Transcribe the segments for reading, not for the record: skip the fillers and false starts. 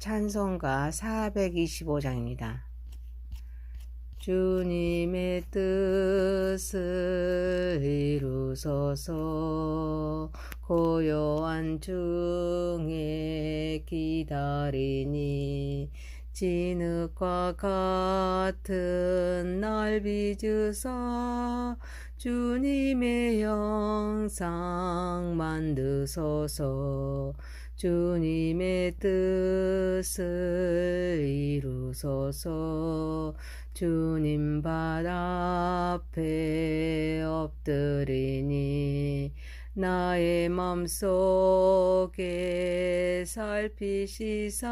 찬송가 425장입니다. 주님의 뜻을 이루소서. 고요한 중에 기다리니 진흙과 같은 날 빚으사 주님의 형상 만드소서. 주님의 뜻을 이루소서. 주님 발 앞에 엎드리니 나의 맘속에 살피시사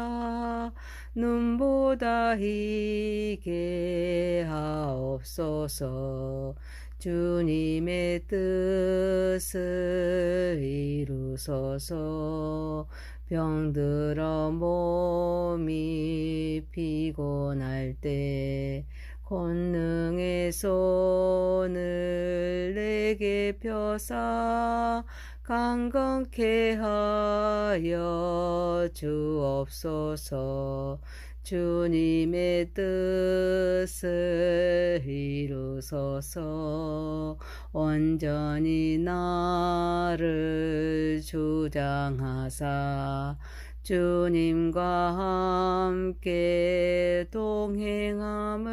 눈보다 희게 하옵소서. 주님의 뜻을 이루소서. 병들어 몸이 피곤할 때 권능의 손을 내게 펴사 강건케 하여 주옵소서. 주님의 뜻을 이루소서. 온전히 나를 주장하사 주님과 함께 동행함을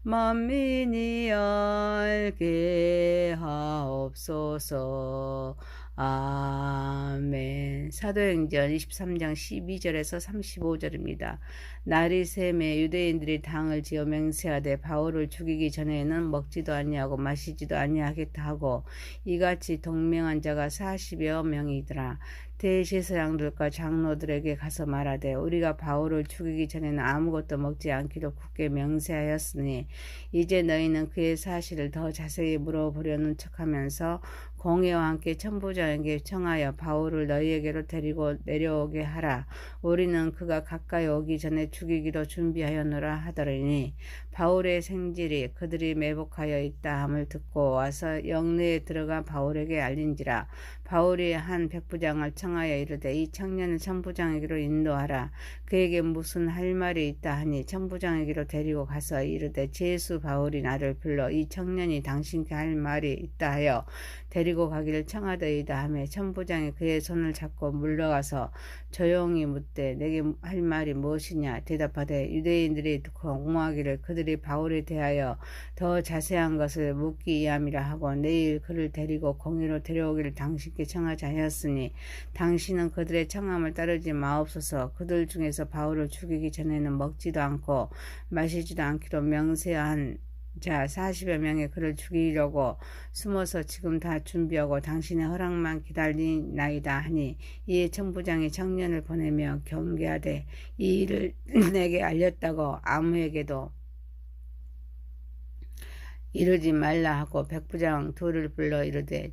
만민이 알게 하옵소서. 아멘. 사도행전 23장 12절에서 35절입니다. 날이 새매 유대인들이 당을 지어 맹세하되 바울을 죽이기 전에는 먹지도 아니하고 마시지도 아니하겠다 하고 이같이 동맹한 자가 40여 명이더라. 대제사장들과 장로들에게 가서 말하되 우리가 바울을 죽이기 전에는 아무것도 먹지 않기로 굳게 명세하였으니 이제 너희는 그의 사실을 더 자세히 물어보려는 척하면서 공회와 함께 천부장에게 청하여 바울을 너희에게로 데리고 내려오게 하라. 우리는 그가 가까이 오기 전에 죽이기로 준비하였노라 하더니 바울의 생질이 그들이 매복하여 있다 함을 듣고 와서 영내에 들어가 바울에게 알린지라. 바울이 한 백부장을 청하여 이르되 이 청년을 천부장에게로 인도하라. 그에게 무슨 할 말이 있다 하니 천부장에게로 데리고 가서 이르되 제수 바울이 나를 불러 이 청년이 당신께 할 말이 있다 하여 데리고 가기를 청하더이다 하며 천부장이 그의 손을 잡고 물러가서 조용히 묻되 내게 할 말이 무엇이냐 대답하되 유대인들이 공모하기를 그들이 바울에 대하여 더 자세한 것을 묻기 위함이라 하고 내일 그를 데리고 공회로 데려오기를 당신께 청하자 하였으니 당신은 그들의 청함을 따르지 마옵소서. 그들 중에서 바울을 죽이기 전에는 먹지도 않고 마시지도 않기로 명세한 자 40여 명의 그를 죽이려고 숨어서 지금 다 준비하고 당신의 허락만 기다리나이다 하니 이에 천부장이 청년을 보내며 경계하되 이 일을 내게 알렸다고 아무에게도 이르지 말라 하고 백부장 둘을 불러 이르되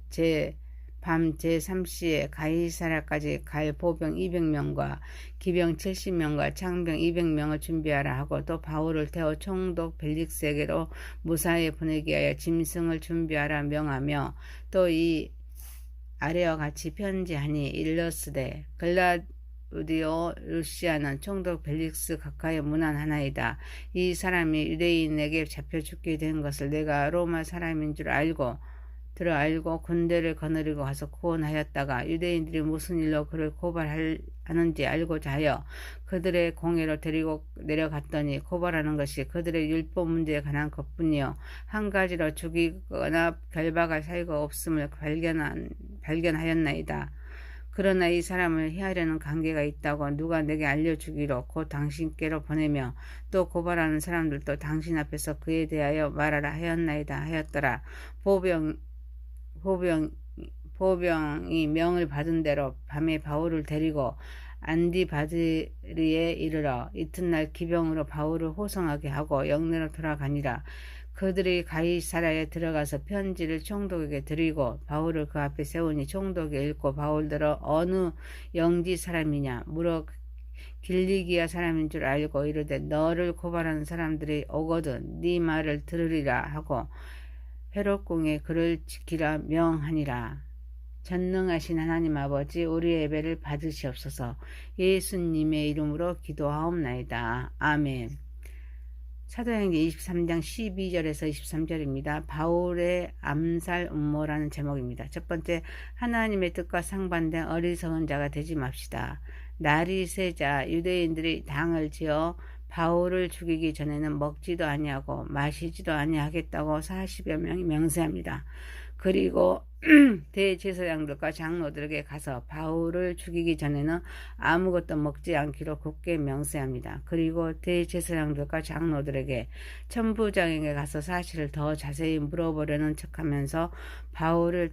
밤 제3시에 가이사랴까지 갈 보병 200명과 기병 70명과 창병 200명을 준비하라 하고 또 바울을 태워 총독 벨릭스에게로 무사히 보내기 위하여 짐승을 준비하라 명하며 또 이 아래와 같이 편지하니 일러스되 글라우디오 루시아는 총독 벨릭스 가까이 문안하나이다. 이 사람이 유대인에게 잡혀 죽게 된 것을 내가 로마 사람인 줄 알고 군대를 거느리고 가서 구원하였다가 유대인들이 무슨 일로 그를 고발하는지 알고자 하여 그들의 공회로 데리고 내려갔더니 고발하는 것이 그들의 율법 문제에 관한 것뿐이요 한 가지로 죽이거나 결박할 사유가 없음을 발견하였나이다. 그러나 이 사람을 해하려는 관계가 있다고 누가 내게 알려주기로 곧 당신께로 보내며 또 고발하는 사람들도 당신 앞에서 그에 대하여 말하라 하였나이다 하였더라. 보병이 명을 받은 대로 밤에 바울을 데리고 안디바드리에 이르러 이튿날 기병으로 바울을 호송하게 하고 영내로 돌아가니라. 그들이 가이사랴에 들어가서 편지를 총독에게 드리고 바울을 그 앞에 세우니 총독이 읽고 바울들어 어느 영지 사람이냐 물어 길리기아 사람인 줄 알고 이르되 너를 고발하는 사람들이 오거든 네 말을 들으리라 하고 헤롯 궁에 그를 지키라 명하니라. 전능하신 하나님 아버지, 우리의 예배를 받으시옵소서. 예수님의 이름으로 기도하옵나이다. 아멘. 사도행전 23장 12절에서 23절입니다. 바울의 암살 음모라는 제목입니다. 첫 번째, 하나님의 뜻과 상반된 어리석은 자가 되지 맙시다. 날이 새자 유대인들이 당을 지어 바울을 죽이기 전에는 먹지도 아니하고 마시지도 아니하겠다고 40여 명이 맹세합니다. 그리고 대제사장들과 장로들에게 가서 바울을 죽이기 전에는 아무것도 먹지 않기로 굳게 명세합니다. 그리고 대제사장들과 장로들에게 천부장에게 가서 사실을 더 자세히 물어보려는 척하면서 바울을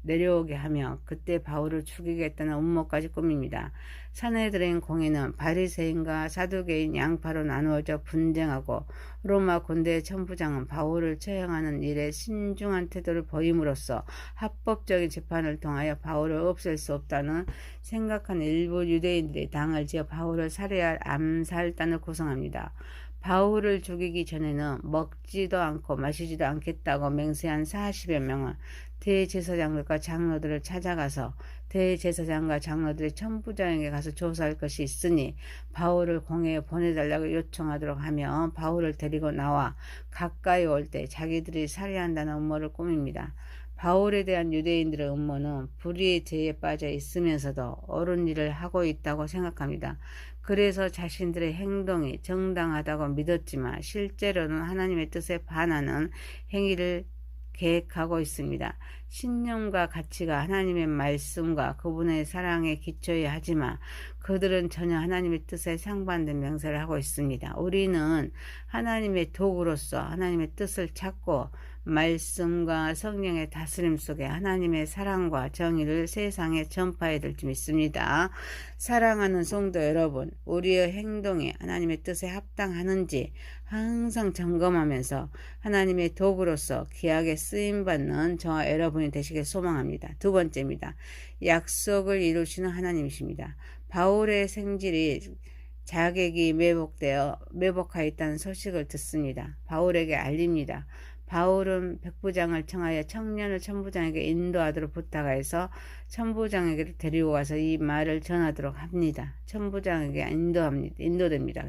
내려오게 하며 그때 바울을 죽이겠다는 음모까지 꾸밉니다. 사내들인 공회는 바리새인과 사두개인 양파로 나누어져 분쟁하고 로마 군대의 천부장은 바울을 처형하는 일에 신중한 태도를 보임으로써 합법적인 재판을 통하여 바울을 없앨 수 없다는 생각한 일부 유대인들이 당을 지어 바울을 살해할 암살단을 구성합니다. 바울을 죽이기 전에는 먹지도 않고 마시지도 않겠다고 맹세한 40여 명은 대제사장들과 장로들을 찾아가서 대제사장과 장로들이 천부장에게 가서 조사할 것이 있으니 바울을 공회에 보내달라고 요청하도록 하며 바울을 데리고 나와 가까이 올 때 자기들이 살해한다는 음모를 꾸밉니다. 바울에 대한 유대인들의 음모는 불의의 죄에 빠져 있으면서도 옳은 일을 하고 있다고 생각합니다. 그래서 자신들의 행동이 정당하다고 믿었지만 실제로는 하나님의 뜻에 반하는 행위를 계획하고 있습니다. 신념과 가치가 하나님의 말씀과 그분의 사랑에 기초해야 하지만 그들은 전혀 하나님의 뜻에 상반된 명세를 하고 있습니다. 우리는 하나님의 도구로서 하나님의 뜻을 찾고 말씀과 성령의 다스림 속에 하나님의 사랑과 정의를 세상에 전파해야 될지 믿습니다. 사랑하는 성도 여러분, 우리의 행동이 하나님의 뜻에 합당하는지 항상 점검하면서 하나님의 도구로서 귀하게 쓰임받는 저와 여러분이 되시길 소망합니다. 두 번째입니다. 약속을 이루시는 하나님이십니다. 바울의 생질이 자객이 매복하여 있다는 소식을 듣습니다. 바울에게 알립니다. 바울은 백부장을 청하여 청년을 천부장에게 인도하도록 부탁해서 천부장에게 데리고 가서 이 말을 전하도록 합니다. 천부장에게 인도됩니다.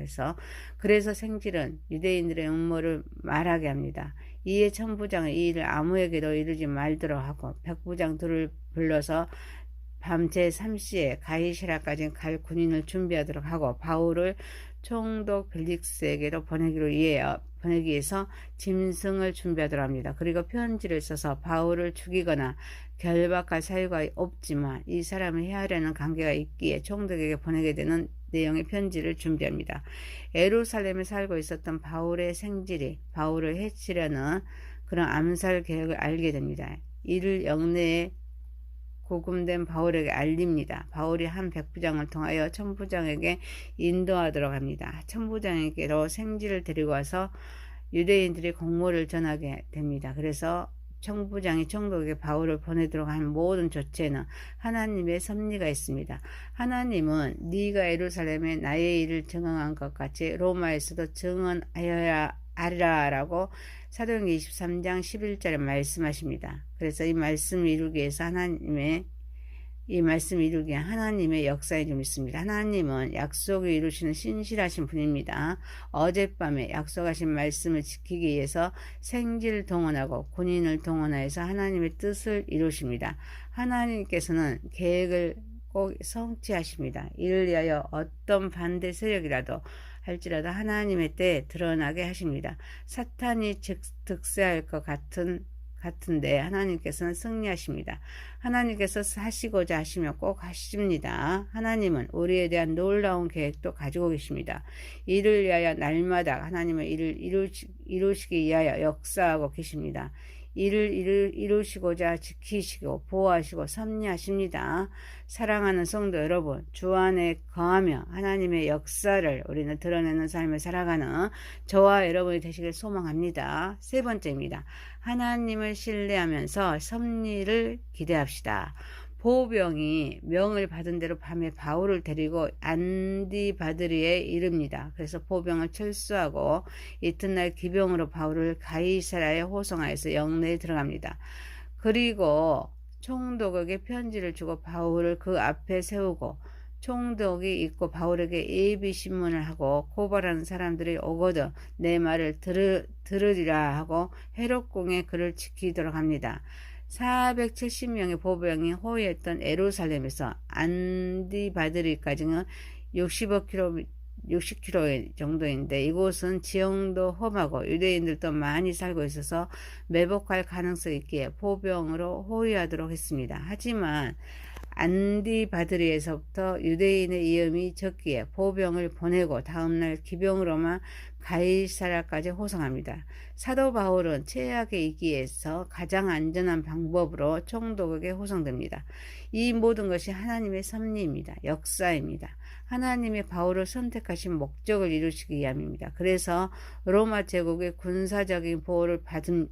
그래서 생질은 유대인들의 음모를 말하게 합니다. 이에 천부장은 이 일을 아무에게도 이르지 말도록 하고 백부장 둘을 불러서 밤새 3시에 가이사랴까지 갈 군인을 준비하도록 하고 바울을 총독 벨릭스에게로 보내기 위해서 짐승을 준비하도록 합니다. 그리고 편지를 써서 바울을 죽이거나 결박할 사유가 없지만 이 사람을 해하려는 관계가 있기에 총독에게 보내게 되는 내용의 편지를 준비합니다. 예루살렘에 살고 있었던 바울의 생질이 바울을 해치려는 그런 암살 계획을 알게 됩니다. 이를 영내에 고금된 바울에게 알립니다. 바울이 한 백부장을 통하여 천부장에게 인도하도록 합니다. 천부장에게로 생지를 데리고 와서 유대인들이 공모를 전하게 됩니다. 그래서 천부장이 총독에게 바울을 보내도록 한 모든 조치에는 하나님의 섭리가 있습니다. 하나님은 네가 예루살렘에 나의 일을 증언한 것 같이 로마에서도 증언하여야 하리라라고 사도행전 23장 11절에 말씀하십니다. 그래서 이 말씀을 이루기 위해서 하나님의 역사에 좀 있습니다. 하나님은 약속을 이루시는 신실하신 분입니다. 어젯밤에 약속하신 말씀을 지키기 위해서 생지를 동원하고 군인을 동원하여서 하나님의 뜻을 이루십니다. 하나님께서는 계획을 꼭 성취하십니다. 이를 위하여 어떤 반대 세력이라도 할지라도 하나님의 때에 드러나게 하십니다. 사탄이 득세할 것 같은데 하나님께서는 승리하십니다. 하나님께서 하시고자 하시면 꼭 하십니다. 하나님은 우리에 대한 놀라운 계획도 가지고 계십니다. 이를 위하여 날마다 하나님은 이를 이루시기 위하여 역사하고 계십니다. 이를 이루시고자 지키시고 보호하시고 섭리하십니다. 사랑하는 성도 여러분, 주 안에 거하며 하나님의 역사를 우리는 드러내는 삶을 살아가는 저와 여러분이 되시길 소망합니다. 세 번째입니다. 하나님을 신뢰하면서 섭리를 기대합시다. 보병이 명을 받은 대로 밤에 바울을 데리고 안디바드리에 이릅니다. 그래서 보병을 철수하고 이튿날 기병으로 바울을 가이사랴에 호송하여서 영내에 들어갑니다. 그리고 총독에게 편지를 주고 바울을 그 앞에 세우고 총독이 읽고 바울에게 예비 신문을 하고 고발하는 사람들이 오거든 내 말을 들으리라 하고 헤롯궁에 그를 지키도록 합니다. 470명의 보병이 호위했던 예루살렘에서 안디바드리까지는 60km 정도인데 이곳은 지형도 험하고 유대인들도 많이 살고 있어서 매복할 가능성이 있기에 보병으로 호위하도록 했습니다. 하지만 안디바드리에서부터 유대인의 위험이 적기에 보병을 보내고 다음날 기병으로만 가이사랴까지 호송합니다. 사도 바울은 최악의 위기에서 가장 안전한 방법으로 총독에게 호송됩니다. 이 모든 것이 하나님의 섭리입니다. 역사입니다. 하나님이 바울을 선택하신 목적을 이루시기 위함입니다. 그래서 로마 제국의 군사적인 보호를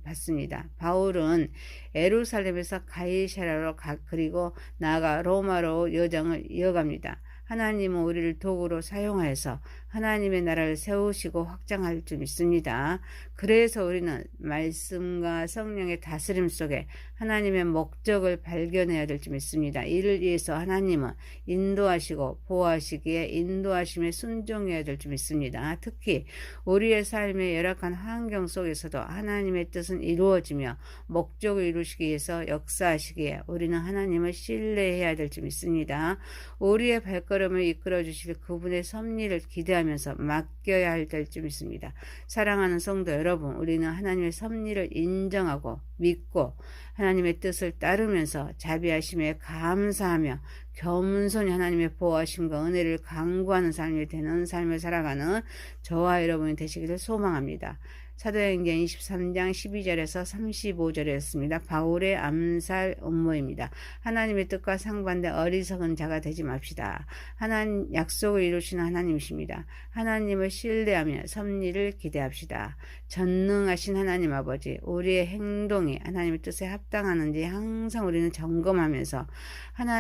받습니다. 바울은 예루살렘에서 가이사랴로 그리고 나아가 로마로 여정을 이어갑니다. 하나님은 우리를 도구로 사용하여서 하나님의 나라를 세우시고 확장할 줄 믿습니다. 그래서 우리는 말씀과 성령의 다스림 속에 하나님의 목적을 발견해야 될 줄 믿습니다. 이를 위해서 하나님은 인도하시고 보호하시기에 인도하심에 순종해야 될 줄 믿습니다. 특히 우리의 삶의 열악한 환경 속에서도 하나님의 뜻은 이루어지며 목적을 이루시기 위해서 역사하시기에 우리는 하나님을 신뢰해야 될 줄 믿습니다. 우리의 발걸음을 이끌어 주실 그분의 섭리를 기대하면서 맡겨야 할 줄 믿습니다. 사랑하는 성도 여러분, 우리는 하나님의 섭리를 인정하고 믿고 하나님의 뜻을 따르면서 자비하심에 감사하며 겸손히 하나님의 보호하심과 은혜를 간구하는 삶이 되는 삶을 살아가는 저와 여러분이 되시기를 소망합니다. 사도행전 23장 12절에서 35절이었습니다. 바울의 암살 음모입니다. 하나님의 뜻과 상반된 어리석은 자가 되지 맙시다. 하나님 약속을 이루시는 하나님이십니다. 하나님을 신뢰하며 섭리를 기대합시다. 전능하신 하나님 아버지, 우리의 행동이 하나님의 뜻에 합당하는지 항상 우리는 점검하면서 하나님